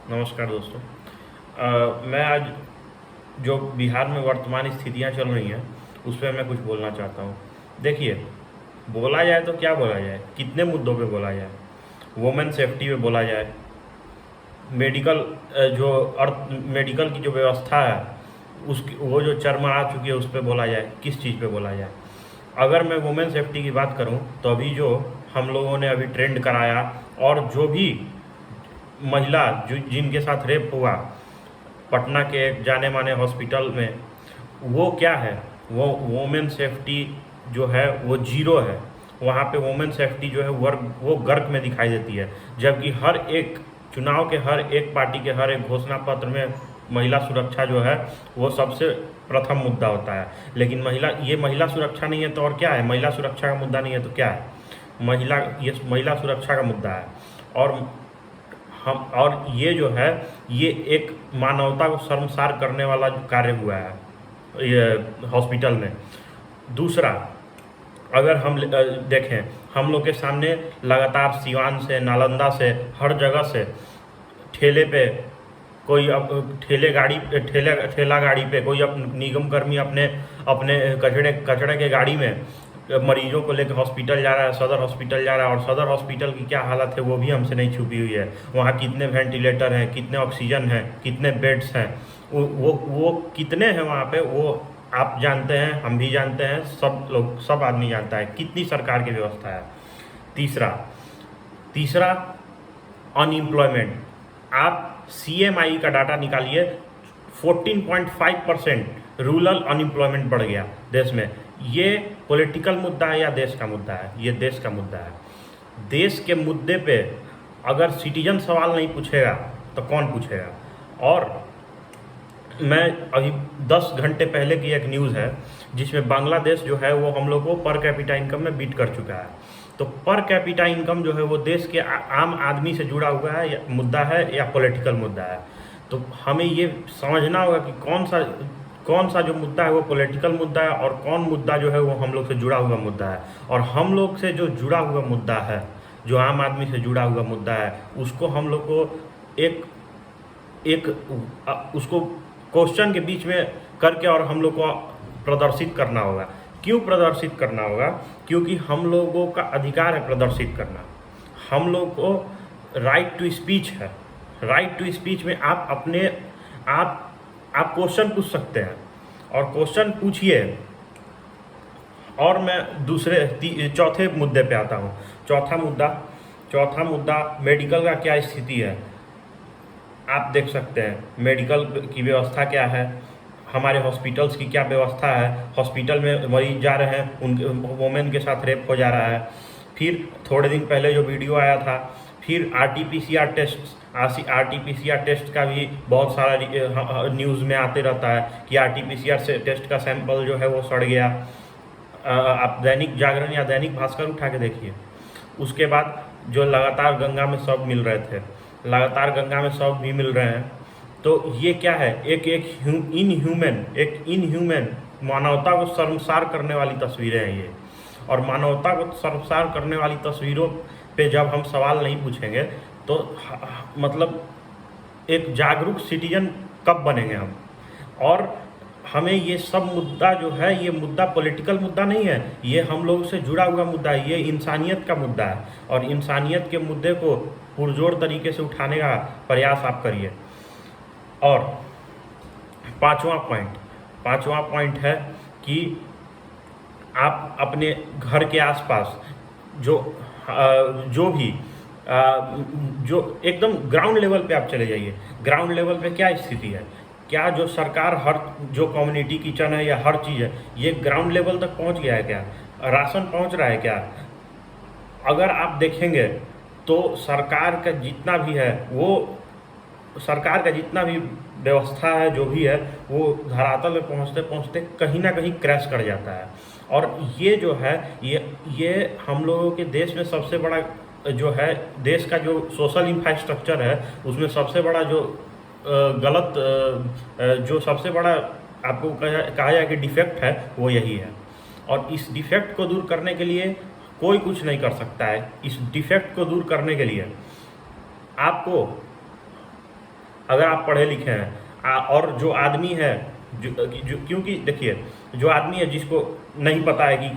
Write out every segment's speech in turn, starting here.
नमस्कार दोस्तों। मैं आज जो बिहार में वर्तमान स्थितियां चल रही हैं उस पर मैं कुछ बोलना चाहता हूं। देखिए, बोला जाए तो क्या बोला जाए, कितने मुद्दों पे बोला जाए। वुमेन सेफ्टी पे बोला जाए, मेडिकल जो अर्थ मेडिकल की जो व्यवस्था है उसकी वो जो चरमरा चुकी है उस पर बोला जाए, किस चीज़ पे बोला जाए। अगर मैं वुमेन सेफ्टी की बात करूं तो अभी जो हम लोगों ने अभी ट्रेंड कराया और जो भी महिला जो जिनके साथ रेप हुआ पटना के एक जाने माने हॉस्पिटल में, वो क्या है, वो वोमेन सेफ्टी जो है वो जीरो है। वहाँ पे वोमेन सेफ्टी जो है वर्ग वो गर्क में दिखाई देती है, जबकि हर एक चुनाव के हर एक पार्टी के हर एक घोषणा पत्र में महिला सुरक्षा जो है वो सबसे प्रथम मुद्दा होता है। लेकिन महिला सुरक्षा नहीं है तो और क्या है? महिला सुरक्षा का मुद्दा नहीं है तो क्या है? महिला सुरक्षा का मुद्दा है। और ये जो है ये एक मानवता को शर्मसार करने वाला कार्य हुआ है ये हॉस्पिटल में। दूसरा, अगर हम देखें, हम लोग के सामने लगातार सिवान से, नालंदा से, हर जगह से ठेले पे कोई ठेला गाड़ी पे कोई निगम कर्मी अपने अपने कचड़े के गाड़ी में मरीजों को लेकर हॉस्पिटल जा रहा है, सदर हॉस्पिटल जा रहा है। और सदर हॉस्पिटल की क्या हालत है वो भी हमसे नहीं छुपी हुई है। वहाँ कितने वेंटिलेटर हैं, कितने ऑक्सीजन हैं, कितने बेड्स हैं, वो कितने हैं वहाँ पे, वो आप जानते हैं, हम भी जानते हैं, सब आदमी जानता है कितनी सरकार की व्यवस्था है। तीसरा तीसरा अनएम्प्लॉयमेंट। आप CMI का डाटा निकालिए, 14.5% रूरल अनएम्प्लॉयमेंट बढ़ गया देश में। ये पॉलिटिकल मुद्दा है या देश का मुद्दा है? ये देश का मुद्दा है। देश के मुद्दे पे अगर सिटीजन सवाल नहीं पूछेगा तो कौन पूछेगा? और मैं अभी 10 घंटे पहले की एक न्यूज़ है जिसमें बांग्लादेश जो है वो हम लोग को पर कैपिटा इनकम में बीट कर चुका है। तो पर कैपिटा इनकम जो है वो देश के आम आदमी से जुड़ा हुआ है या मुद्दा है या पॉलिटिकल मुद्दा है। तो हमें ये समझना होगा कि कौन सा जो मुद्दा है वो पॉलिटिकल मुद्दा है और कौन मुद्दा जो है वो हम लोग से जुड़ा हुआ मुद्दा है। और हम लोग से जो जुड़ा हुआ मुद्दा है, जो आम आदमी से जुड़ा हुआ मुद्दा है, उसको हम लोग को एक एक उसको क्वेश्चन के बीच में करके और हम लोग को प्रदर्शित करना होगा। क्यों प्रदर्शित करना होगा? क्योंकि हम लोगों का अधिकार है प्रदर्शित करना। हम लोग को राइट टू स्पीच है। राइट टू स्पीच में आप क्वेश्चन पूछ सकते हैं और क्वेश्चन पूछिए। और मैं चौथे मुद्दे पे आता हूँ। चौथा मुद्दा मेडिकल का क्या स्थिति है। आप देख सकते हैं मेडिकल की व्यवस्था क्या है, हमारे हॉस्पिटल्स की क्या व्यवस्था है। हॉस्पिटल में मरीज जा रहे हैं, उनके वोमेन के साथ रेप हो जा रहा है। फिर थोड़े दिन पहले जो वीडियो आया था, फिर RT-PCR टेस्ट का भी बहुत सारा न्यूज़ में आते रहता है कि RT-PCR से टेस्ट का सैंपल जो है वो सड़ गया। आप दैनिक जागरण या दैनिक भास्कर उठा के देखिए। उसके बाद जो लगातार गंगा में शव मिल रहे थे, लगातार गंगा में शव भी मिल रहे हैं। तो ये क्या है? एक इनह्यूमन मानवता को शर्मसार करने वाली तस्वीरें हैं ये। और मानवता को शर्मसार करने वाली तस्वीरों पे जब हम सवाल नहीं पूछेंगे तो मतलब एक जागरूक सिटीजन कब बनेंगे हम? और हमें ये सब मुद्दा जो है, ये मुद्दा पॉलिटिकल मुद्दा नहीं है, ये हम लोगों से जुड़ा हुआ मुद्दा है, ये इंसानियत का मुद्दा है। और इंसानियत के मुद्दे को पुरजोर तरीके से उठाने का प्रयास आप करिए। और पांचवा पॉइंट है कि आप अपने घर के आसपास जो भी जो एकदम ग्राउंड लेवल पे आप चले जाइए। ग्राउंड लेवल पे क्या स्थिति है? क्या जो सरकार हर जो कम्युनिटी किचन है या हर चीज़ है, ये ग्राउंड लेवल तक पहुंच गया है क्या? राशन पहुंच रहा है क्या? अगर आप देखेंगे तो सरकार का जितना भी व्यवस्था है, जो भी है, वो धरातल में पहुंचते पहुंचते कहीं ना कहीं क्रैश कर जाता है। और ये जो है ये हम लोगों के देश में सबसे बड़ा जो है, देश का जो सोशल इंफ्रास्ट्रक्चर है उसमें सबसे बड़ा जो जो सबसे बड़ा आपको कहा जाए कि डिफेक्ट है वो यही है। और इस डिफेक्ट को दूर करने के लिए कोई कुछ नहीं कर सकता है। इस डिफेक्ट को दूर करने के लिए आपको अगर आप पढ़े लिखे हैं और जो आदमी है जो क्योंकि देखिए, जो आदमी है जिसको नहीं पता है कि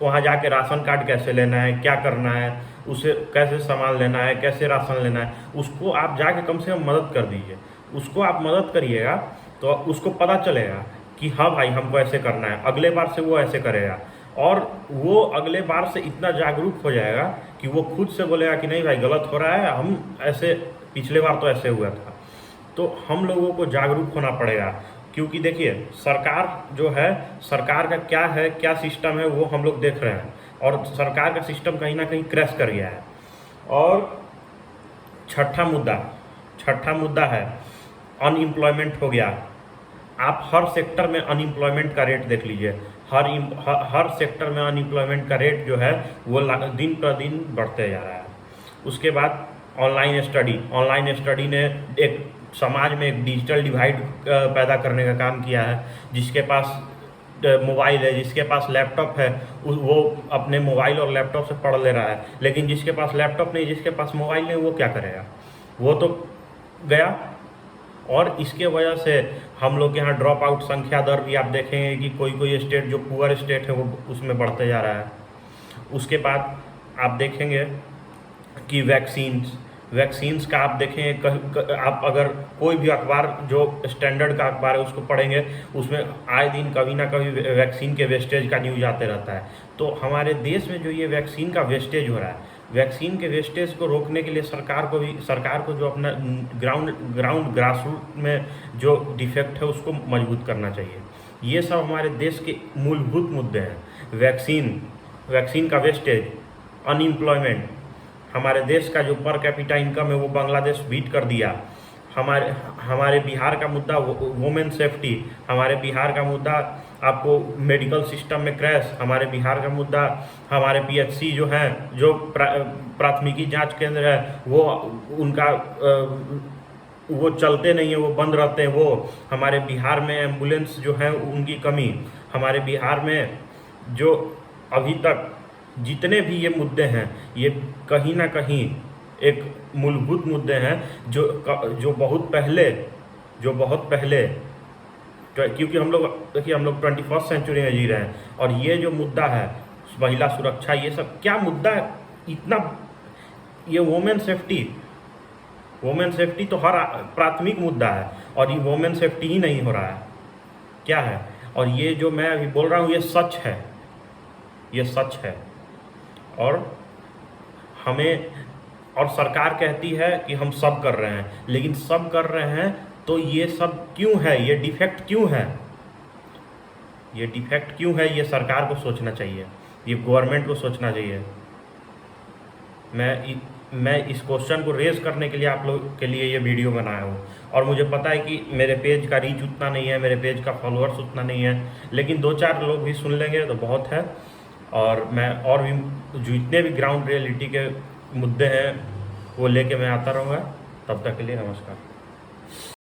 वहाँ जाके राशन कार्ड कैसे लेना है, क्या करना है, उसे कैसे सामान लेना है, कैसे राशन लेना है, उसको आप जाके कम से कम मदद कर दीजिए। उसको आप मदद करिएगा तो उसको पता चलेगा कि हाँ भाई हमको ऐसे करना है, अगले बार से वो ऐसे करेगा। और वो अगले बार से इतना जागरूक हो जाएगा कि वो खुद से बोलेगा कि नहीं भाई गलत हो रहा है, हम ऐसे पिछले बार तो ऐसे हुआ था। तो हम लोगों को जागरूक होना पड़ेगा, क्योंकि देखिए सरकार जो है, सरकार का क्या है, क्या सिस्टम है वो हम लोग देख रहे हैं, और सरकार का सिस्टम कहीं ना कहीं क्रैश कर गया है। और छठा मुद्दा है अनएम्प्लॉयमेंट हो गया। आप हर सेक्टर में अनएम्प्लॉयमेंट का रेट देख लीजिए, हर सेक्टर में अनएम्प्लॉयमेंट का रेट जो है वो दिन पर दिन बढ़ते जा रहा है। उसके बाद ऑनलाइन स्टडी ने एक समाज में एक डिजिटल डिवाइड पैदा करने का काम किया है। जिसके पास मोबाइल है, जिसके पास लैपटॉप है, वो अपने मोबाइल और लैपटॉप से पढ़ ले रहा है, लेकिन जिसके पास लैपटॉप नहीं, जिसके पास मोबाइल नहीं, वो क्या करेगा, वो तो गया। और इसके वजह से हम लोग के यहाँ ड्रॉप आउट संख्या दर भी आप देखेंगे कि कोई स्टेट जो पुअर स्टेट है वो उसमें बढ़ते जा रहा है। उसके बाद आप देखेंगे कि वैक्सीन्स का आप देखेंगे, आप अगर कोई भी अखबार जो स्टैंडर्ड का अखबार है उसको पढ़ेंगे, उसमें आए दिन कभी ना कभी वैक्सीन के वेस्टेज का न्यूज आते रहता है। तो हमारे देश में जो ये वैक्सीन का वेस्टेज हो रहा है, वैक्सीन के वेस्टेज को रोकने के लिए सरकार को जो अपना ग्रासरूट में जो डिफेक्ट है उसको मजबूत करना चाहिए। ये सब हमारे देश के मूलभूत मुद्दे हैं। वैक्सीन का वेस्टेज, अनएम्प्लॉयमेंट, हमारे देश का जो पर कैपिटा इनकम है वो बांग्लादेश बीट कर दिया। हमारे बिहार का मुद्दा वुमेन सेफ्टी, हमारे बिहार का मुद्दा आपको मेडिकल सिस्टम में क्रैश, हमारे बिहार का मुद्दा हमारे पीएचसी जो हैं, जो प्राथमिकी जांच केंद्र है वो उनका वो चलते नहीं है, वो बंद रहते हैं। वो हमारे बिहार में एम्बुलेंस जो है उनकी कमी, हमारे बिहार में जो अभी तक जितने भी ये मुद्दे हैं ये कहीं ना कहीं एक मूलभूत मुद्दे हैं जो बहुत पहले क्योंकि हम लोग देखिए हम लोग 21st सेंचुरी में जी रहे हैं, और ये जो मुद्दा है महिला सुरक्षा, ये सब क्या मुद्दा है इतना। ये वुमेन सेफ्टी तो हर प्राथमिक मुद्दा है, और ये वुमेन सेफ्टी ही नहीं हो रहा है, क्या है। और ये जो मैं अभी बोल रहा हूँ ये सच है। और सरकार कहती है कि हम सब कर रहे हैं, लेकिन सब कर रहे हैं तो ये सब क्यों है, ये डिफेक्ट क्यों है, ये सरकार को सोचना चाहिए, ये गवर्नमेंट को सोचना चाहिए। मैं इस क्वेश्चन को रेज करने के लिए आप लोग के लिए ये वीडियो बनाया हूँ। और मुझे पता है कि मेरे पेज का रीच उतना नहीं है, मेरे पेज का फॉलोअर्स उतना नहीं है, लेकिन 2-4 लोग भी सुन लेंगे तो बहुत है। और मैं और भी जितने भी ग्राउंड रियलिटी के मुद्दे हैं वो लेके मैं आता रहूँगा। तब तक के लिए नमस्कार।